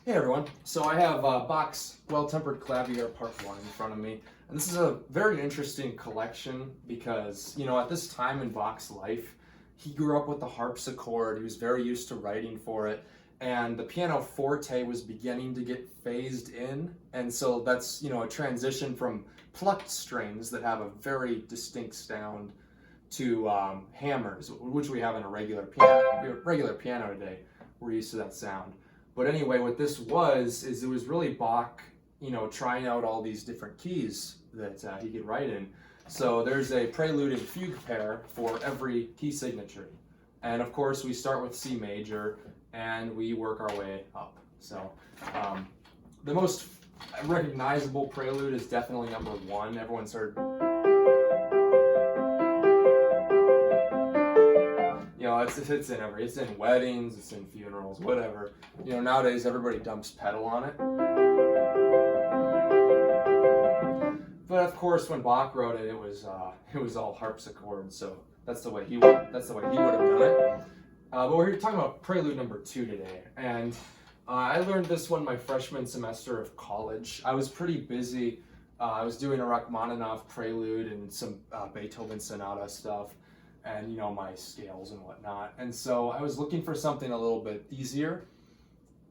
Hey everyone, so I have Bach's Well-Tempered Clavier Part 1 in front of me, and this is a very interesting collection because, at this time in Bach's life, he grew up with the harpsichord, he was very used to writing for it, and the pianoforte was beginning to get phased in, and so that's, a transition from plucked strings that have a very distinct sound to hammers, which we have in a regular piano today. We're used to that sound. But anyway, what this is it was really Bach, trying out all these different keys that he could write in. So there's a prelude and fugue pair for every key signature. And of course, we start with C major and we work our way up. So the most recognizable prelude is definitely number 1. Everyone's heard. It's in weddings, it's in funerals, whatever. Nowadays everybody dumps pedal on it. But of course, when Bach wrote it, it was all harpsichord. So that's the way he would have done it. But we're talking about Prelude number 2 today, and I learned this one my freshman semester of college. I was pretty busy. I was doing a Rachmaninoff Prelude and some Beethoven Sonata stuff, and my scales and whatnot, and so I was looking for something a little bit easier,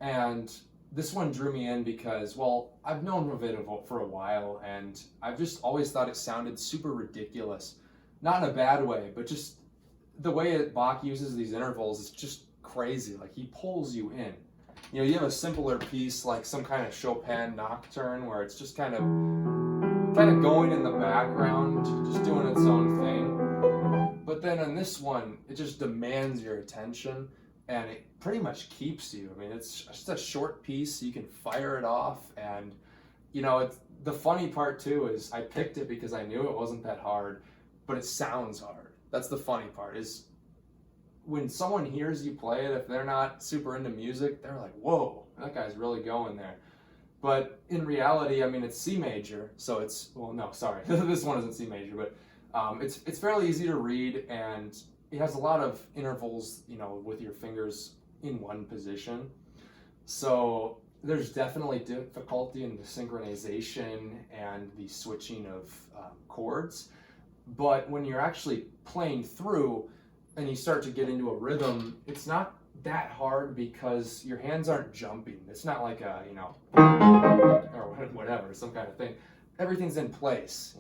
and this one drew me in because, well, I've known of it for a while, and I've just always thought it sounded super ridiculous, not in a bad way, but just the way Bach uses these intervals is just crazy. Like, he pulls you in. You have a simpler piece like some kind of Chopin nocturne where it's just kind of going in the background, just doing its own thing. But then on this one, it just demands your attention, and it pretty much keeps you. I mean, it's just a short piece, so you can fire it off, and the funny part too is I picked it because I knew it wasn't that hard, but it sounds hard. That's the funny part, is when someone hears you play it, if they're not super into music, they're like, whoa, that guy's really going there. But in reality, I mean, it's C major, so this one isn't C major, but it's fairly easy to read, and it has a lot of intervals, with your fingers in one position. So there's definitely difficulty in the synchronization and the switching of chords. But when you're actually playing through and you start to get into a rhythm, it's not that hard because your hands aren't jumping. It's not like a, or whatever, some kind of thing. Everything's in place,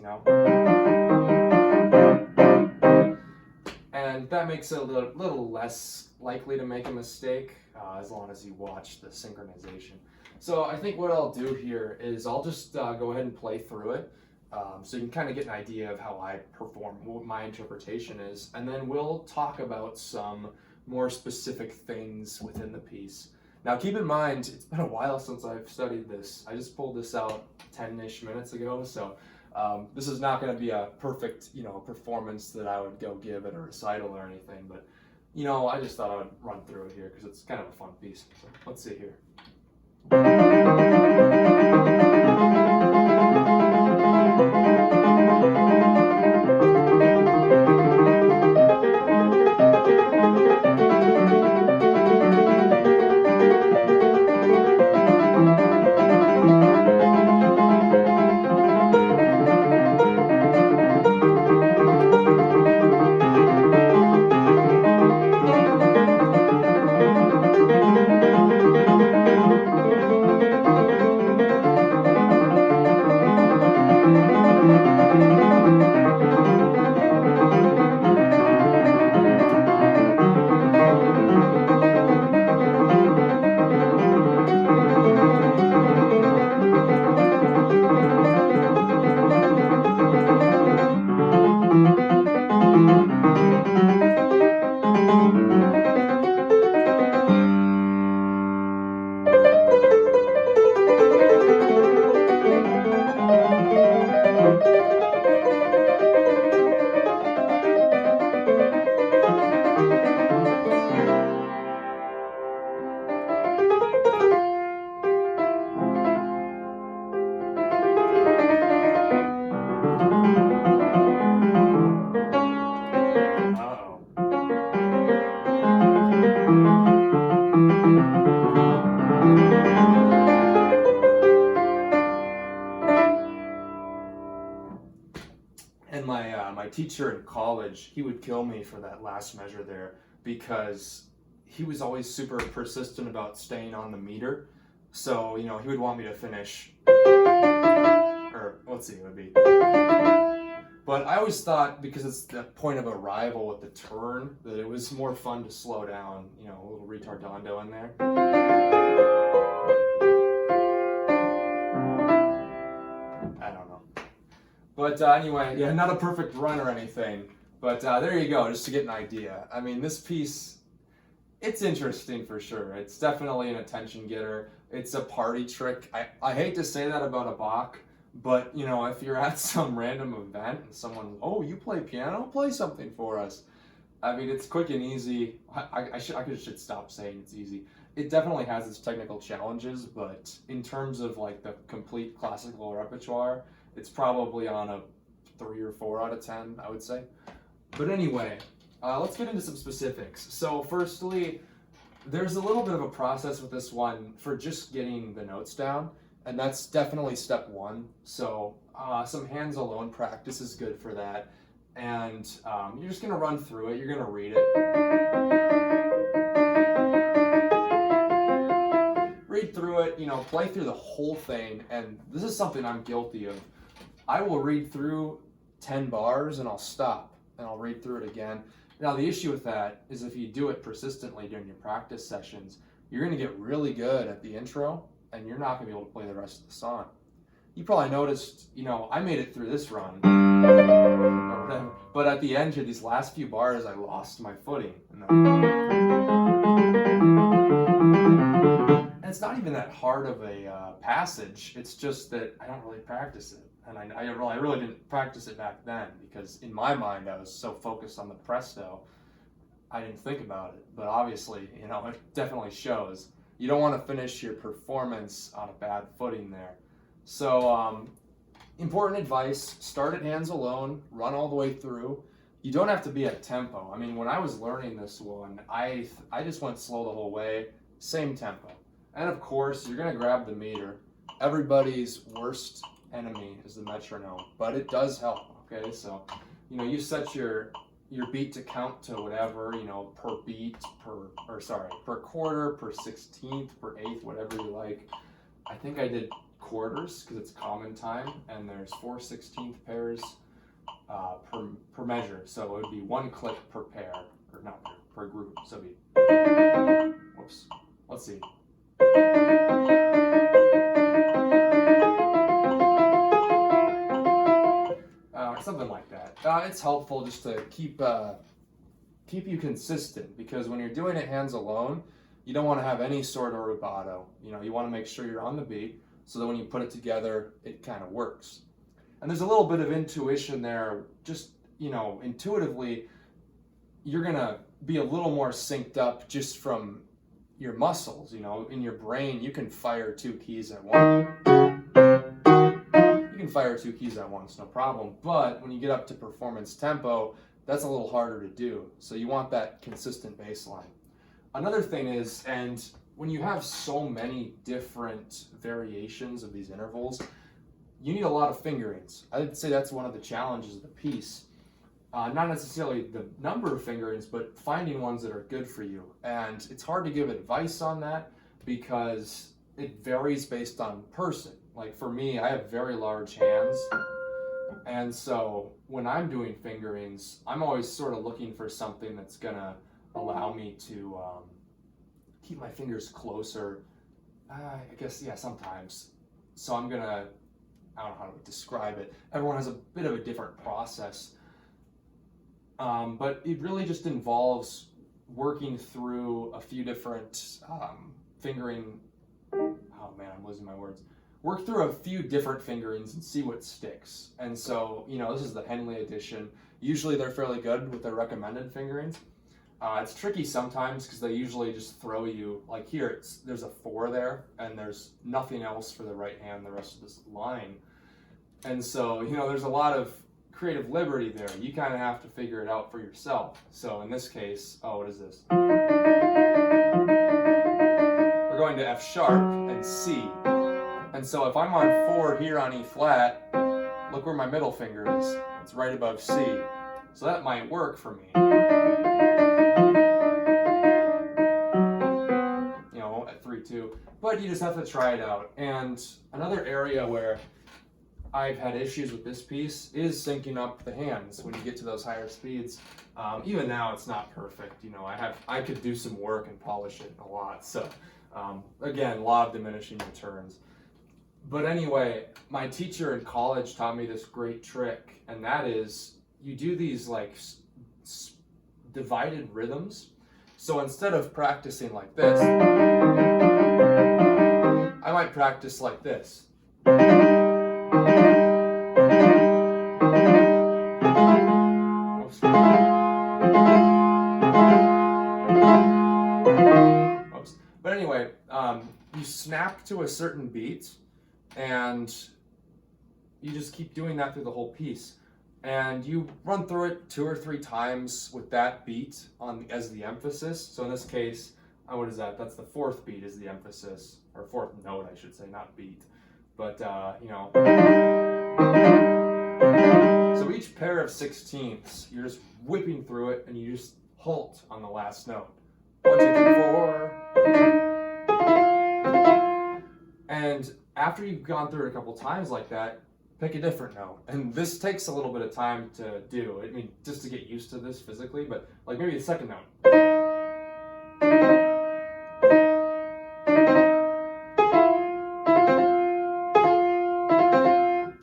And that makes it a little less likely to make a mistake as long as you watch the synchronization. So I think what I'll do here is I'll just go ahead and play through it so you can kind of get an idea of how I perform, what my interpretation is, and then we'll talk about some more specific things within the piece. Now keep in mind, it's been a while since I've studied this. I just pulled this out 10-ish minutes ago, so this is not going to be a perfect, performance that I would go give at a recital or anything, but, I just thought I would run through it here because it's kind of a fun piece. So let's see here. teacher in college, he would kill me for that last measure there because he was always super persistent about staying on the meter. So, he would want me to finish, or let's see, it would be. But I always thought, because it's the point of arrival with the turn, that it was more fun to slow down, a little retardando in there. I don't know. But anyway, yeah, not a perfect run or anything. But there you go, just to get an idea. I mean, this piece, it's interesting for sure. It's definitely an attention getter. It's a party trick. I hate to say that about a Bach, but if you're at some random event and someone, oh, you play piano? Play something for us. I mean, it's quick and easy. I should stop saying it's easy. It definitely has its technical challenges, but in terms of like the complete classical repertoire, it's probably on a 3 or 4 out of 10, I would say. But anyway, let's get into some specifics. So firstly, there's a little bit of a process with this one for just getting the notes down, and that's definitely step 1. So some hands alone practice is good for that. And you're just going to run through it. You're going to read it. Read through it, play through the whole thing. And this is something I'm guilty of. I will read through 10 bars and I'll stop and I'll read through it again. Now, the issue with that is if you do it persistently during your practice sessions, you're going to get really good at the intro and you're not going to be able to play the rest of the song. You probably noticed, I made it through this run, but at the end here, these last few bars, I lost my footing. And it's not even that hard of a passage. It's just that I don't really practice it. And I really didn't practice it back then because in my mind, I was so focused on the presto, I didn't think about it. But obviously, it definitely shows. You don't want to finish your performance on a bad footing there. So, important advice, start at hands alone, run all the way through. You don't have to be at tempo. I mean, when I was learning this one, I just went slow the whole way, same tempo. And of course, you're going to grab the meter. Everybody's worst enemy is the metronome, but it does help, okay? So, you set your beat to count to whatever, per beat, per quarter, per 16th, per 8th, whatever you like. I think I did quarters because it's common time, and there's 4 16th pairs per measure, so it would be 1 click per pair, or not per group. So it'd be, whoops, let's see. Something like that. It's helpful just to keep you consistent, because when you're doing it hands alone, you don't want to have any sort of rubato. You want to make sure you're on the beat, so that when you put it together, it kind of works. And there's a little bit of intuition there. Just, intuitively, you're going to be a little more synced up just from your muscles. In your brain, you can fire 2 keys at once. You can fire 2 keys at once, no problem. But when you get up to performance tempo, that's a little harder to do. So you want that consistent bass line. Another thing is, and when you have so many different variations of these intervals, you need a lot of fingerings. I'd say that's one of the challenges of the piece. Not necessarily the number of fingerings, but finding ones that are good for you. And it's hard to give advice on that because it varies based on person. Like for me, I have very large hands. And so when I'm doing fingerings, I'm always sort of looking for something that's gonna allow me to keep my fingers closer. I guess, yeah, sometimes. So I don't know how to describe it. Everyone has a bit of a different process. But it really just involves working through a few different fingering, oh man, I'm losing my words. Work through a few different fingerings and see what sticks. And so, this is the Henley edition. Usually they're fairly good with their recommended fingerings. It's tricky sometimes because they usually just throw you, like here, there's a 4 there, and there's nothing else for the right hand the rest of this line. And so, there's a lot of creative liberty there. You kind of have to figure it out for yourself. So in this case, what is this? We're going to F sharp and C. And so if I'm on 4 here on E flat, look where my middle finger is. It's right above C. So that might work for me, at 3-2. But you just have to try it out. And another area where I've had issues with this piece is syncing up the hands when you get to those higher speeds. Even now, it's not perfect. I could do some work and polish it a lot. So again, law of diminishing returns. But anyway, my teacher in college taught me this great trick, and that is you do these like divided rhythms. So instead of practicing like this, I might practice like this. Oops. But anyway, you snap to a certain beat, and you just keep doing that through the whole piece. And you run through it 2 or 3 times with that beat as the emphasis. So in this case, what is that? That's the 4th beat is the emphasis, or 4th note, I should say, not beat. But, so each pair of 16ths, you're just whipping through it, and you just halt on the last note. 1, 2, 3, 4. And after you've gone through it a couple times like that, pick a different note. And this takes a little bit of time to do. I mean, just to get used to this physically, but like maybe the 2nd note.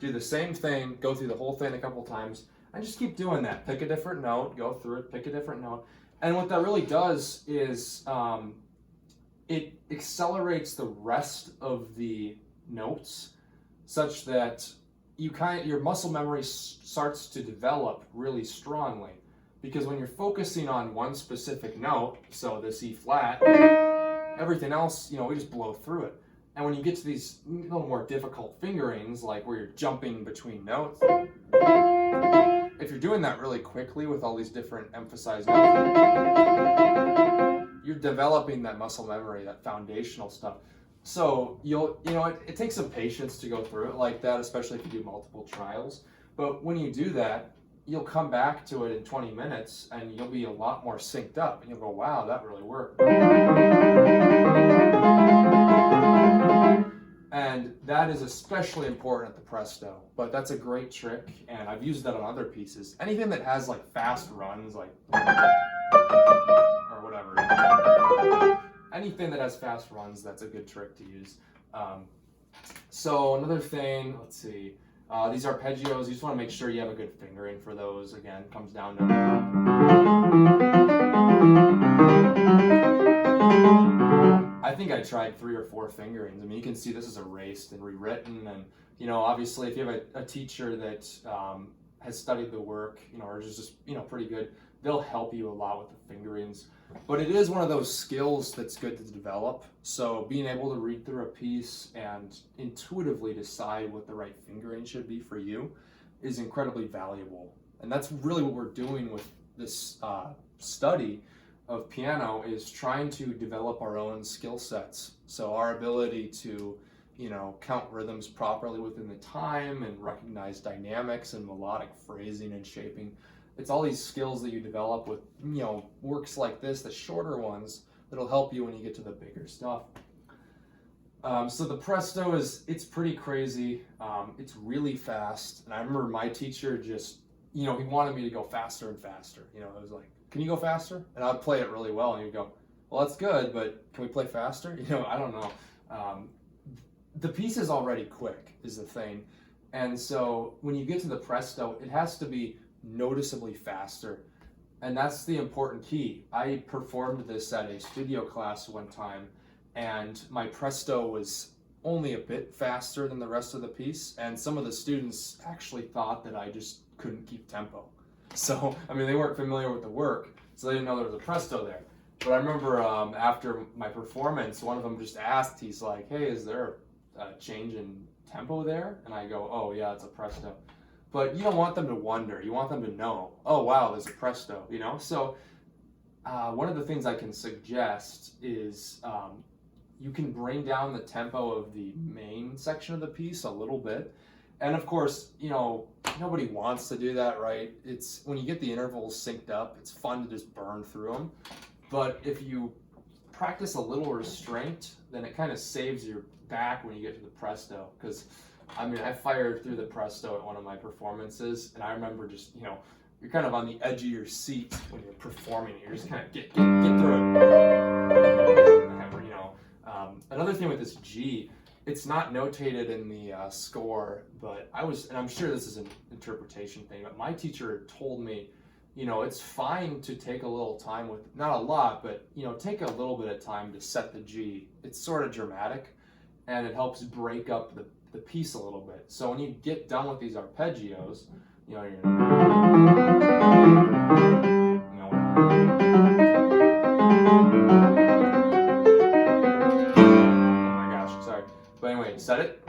Do the same thing, go through the whole thing a couple times, and just keep doing that. Pick a different note, go through it, pick a different note. And what that really does is it accelerates the rest of the notes such that your muscle memory starts to develop really strongly. Because when you're focusing on one specific note, so this E flat, everything else, we just blow through it. And when you get to these little more difficult fingerings, like where you're jumping between notes, if you're doing that really quickly with all these different emphasized notes, you're developing that muscle memory, that foundational stuff. So it takes some patience to go through it like that, especially if you do multiple trials. But when you do that, you'll come back to it in 20 minutes and you'll be a lot more synced up. And you'll go, wow, that really worked. And that is especially important at the presto. But that's a great trick, and I've used that on other pieces. Anything that has like fast runs, like or whatever. Anything that has fast runs, that's a good trick to use. So another thing, let's see. These arpeggios, you just want to make sure you have a good fingering for those. Again, comes down to... I think I tried 3 or 4 fingerings. I mean, you can see this is erased and rewritten. And, obviously if you have a teacher that has studied the work, or is just, pretty good, they'll help you a lot with the fingerings. But it is one of those skills that's good to develop. So being able to read through a piece and intuitively decide what the right fingering should be for you is incredibly valuable. And that's really what we're doing with this study of piano, is trying to develop our own skill sets. So our ability to, count rhythms properly within the time and recognize dynamics and melodic phrasing and shaping. It's all these skills that you develop with, works like this, the shorter ones, that'll help you when you get to the bigger stuff. So the presto it's pretty crazy. It's really fast. And I remember my teacher just, he wanted me to go faster and faster. It was like, can you go faster? And I'd play it really well, and he'd go, well, that's good, but can we play faster? I don't know. The piece is already quick, is the thing. And so when you get to the presto, it has to be noticeably faster. And that's the important key. I performed this at a studio class one time, and my presto was only a bit faster than the rest of the piece. And some of the students actually thought that I just couldn't keep tempo. So, they weren't familiar with the work, so they didn't know there was a presto there. But I remember after my performance, one of them just asked, he's like, hey, is there a change in tempo there? And I go, oh yeah, it's a presto. But you don't want them to wonder, you want them to know, oh wow, there's a presto, So one of the things I can suggest is you can bring down the tempo of the main section of the piece a little bit, And of course, nobody wants to do that, right? It's when you get the intervals synced up, it's fun to just burn through them. But if you practice a little restraint, then it kind of saves your back when you get to the presto. Because, I fired through the presto at one of my performances, and I remember just, you're kind of on the edge of your seat when you're performing. You're just kind of get through it. Another thing with this G, it's not notated in the score, but and I'm sure this is an interpretation thing, but my teacher told me, it's fine to take a little time with, not a lot, but, take a little bit of time to set the G. It's sort of dramatic, and it helps break up the piece a little bit. So when you get done with these arpeggios, you're But anyway, set it.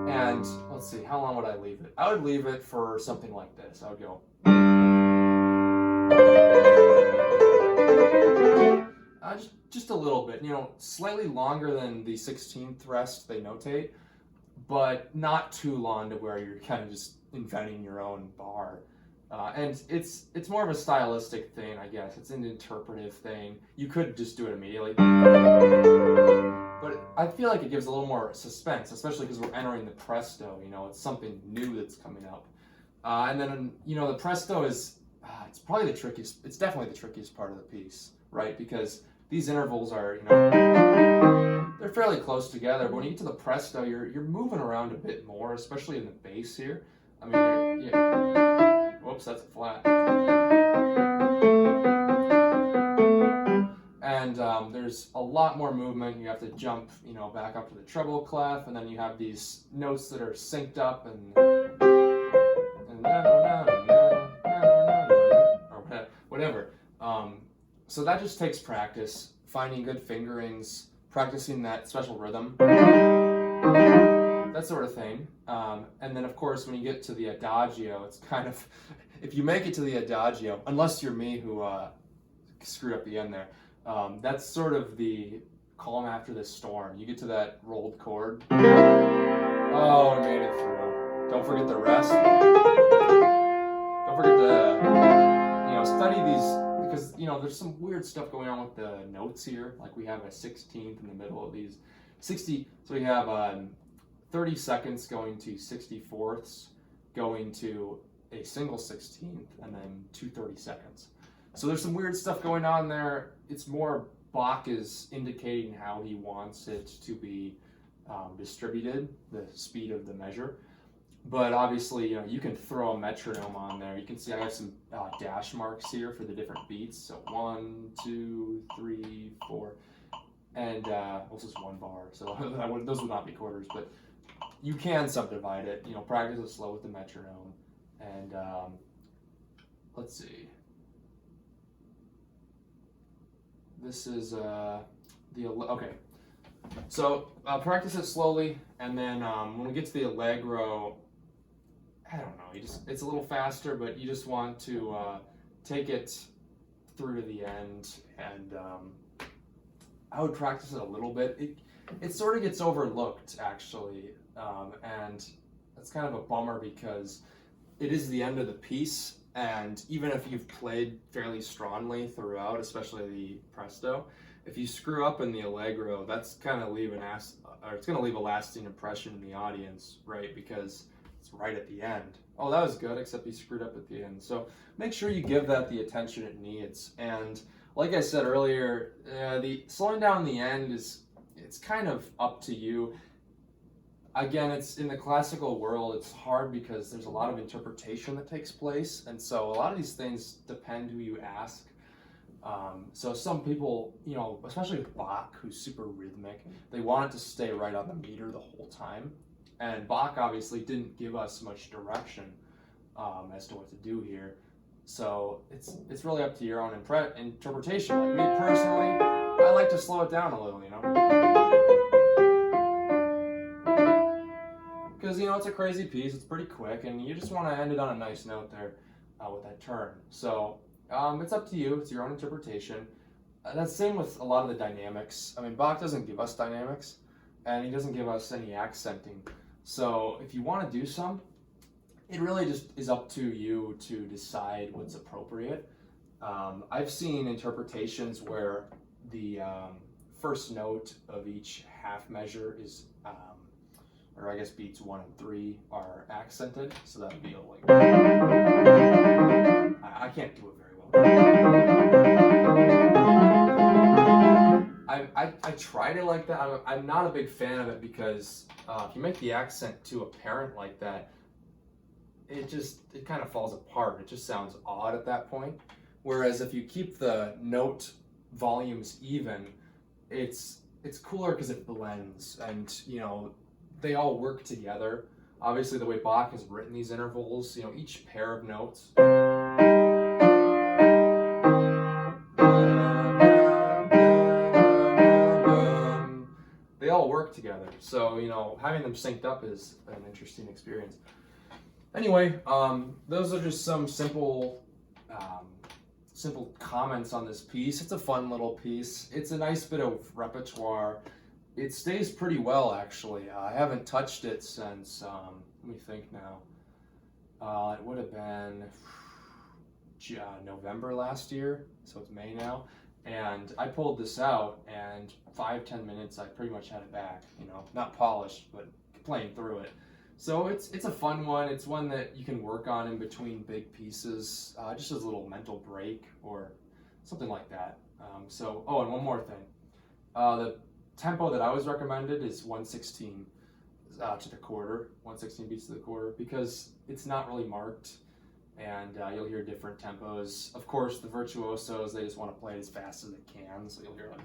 And let's see, how long would I leave it? I would leave it for something like this. I would go. Just a little bit, slightly longer than the 16th rest they notate, but not too long to where you're kind of just inventing your own bar. And it's more of a stylistic thing, I guess. It's an interpretive thing. You could just do it immediately. But I feel like it gives a little more suspense, especially because we're entering the presto. It's something new that's coming up. And then, the presto is, it's probably the trickiest, it's definitely the trickiest part of the piece, right? Because these intervals are, they're fairly close together, but when you get to the presto, you're moving around a bit more, especially in the bass here. Whoops, that's a flat. And there's a lot more movement. You have to jump, back up to the treble clef, and then you have these notes that are synced up and or whatever. So that just takes practice, finding good fingerings, practicing that special rhythm, that sort of thing. And then, of course, when you get to the adagio, it's kind of, if you make it to the adagio, unless you're me who screwed up the end there, that's sort of the calm after the storm. You get to that rolled chord. Oh, I made it through. Don't forget the rest. Don't forget to, study these, because, there's some weird stuff going on with the notes here. Like we have a 16th in the middle of these 60. So we have 30 seconds going to 64ths, going to a single 16th, and then 2 30 seconds. So there's some weird stuff going on there. It's more Bach is indicating how he wants it to be distributed, the speed of the measure. But obviously, you can throw a metronome on there. You can see I have some dash marks here for the different beats. So 1, 2, 3, 4, and this is one bar. So those would not be quarters, but you can subdivide it. Practice it slow with the metronome. And let's see. This is okay. So practice it slowly, and then when we get to the allegro, I don't know. It's a little faster, but you just want to take it through to the end, and I would practice it a little bit. It sort of gets overlooked actually, and that's kind of a bummer because it is the end of the piece. And even if you've played fairly strongly throughout, especially the presto, if you screw up in the allegro, that's kind of it's going to leave a lasting impression in the audience, right? Because it's right at the end. Oh, that was good, except you screwed up at the end. So make sure you give that the attention it needs. And like I said earlier, the slowing down the end it's kind of up to you. Again, it's in the classical world, it's hard because there's a lot of interpretation that takes place, and so a lot of these things depend who you ask. So some people, especially with Bach, who's super rhythmic, they want it to stay right on the meter the whole time. And Bach obviously didn't give us much direction as to what to do here. So it's really up to your own interpretation. Like me personally, I like to slow it down a little, Because, it's a crazy piece, it's pretty quick, and you just want to end it on a nice note there with that turn. So it's up to you, it's your own interpretation. That's the same with a lot of the dynamics. Bach doesn't give us dynamics. and he doesn't give us any accenting. So if you want to do some, it really just is up to you to decide what's appropriate. I've seen interpretations where the first note of each half measure is, or I guess beats 1 and 3 are accented, so that would be like, I can't do it very well. I tried it like that. I'm not a big fan of it because if you make the accent too apparent like that, it kind of falls apart. It just sounds odd at that point. Whereas if you keep the note volumes even, it's cooler because it blends, and they all work together. Obviously, the way Bach has written these intervals, each pair of notes, they all work together. So having them synced up is an interesting experience. Anyway, those are just some simple comments on this piece. It's a fun little piece. It's a nice bit of repertoire. It stays pretty well, actually. I haven't touched it since, let me think now. It would have been November last year, so it's May now. And I pulled this out, and 5-10 minutes, I pretty much had it back. Not polished, but playing through it. So it's a fun one. It's one that you can work on in between big pieces, just as a little mental break or something like that. Oh, and one more thing. The tempo that I was recommended is 116 to the quarter, 116 beats to the quarter, because it's not really marked, and you'll hear different tempos. Of course, the virtuosos, they just want to play it as fast as they can, so you'll hear like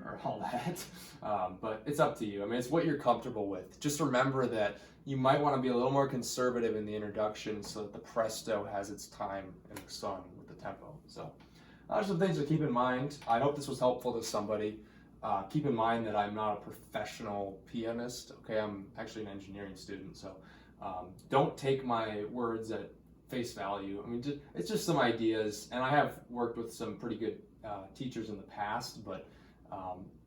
or all that. But it's up to you. I mean, it's what you're comfortable with. Just remember that you might want to be a little more conservative in the introduction so that the presto has its time in the song with the tempo. So there's some things to keep in mind. I hope this was helpful to somebody. Keep in mind that I'm not a professional pianist. Okay, I'm actually an engineering student, so don't take my words at face value. I mean, it's just some ideas, and I have worked with some pretty good teachers in the past, but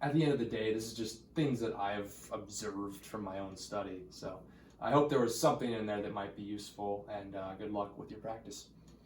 at the end of the day, this is just things that I've observed from my own study. So I hope there was something in there that might be useful, and good luck with your practice.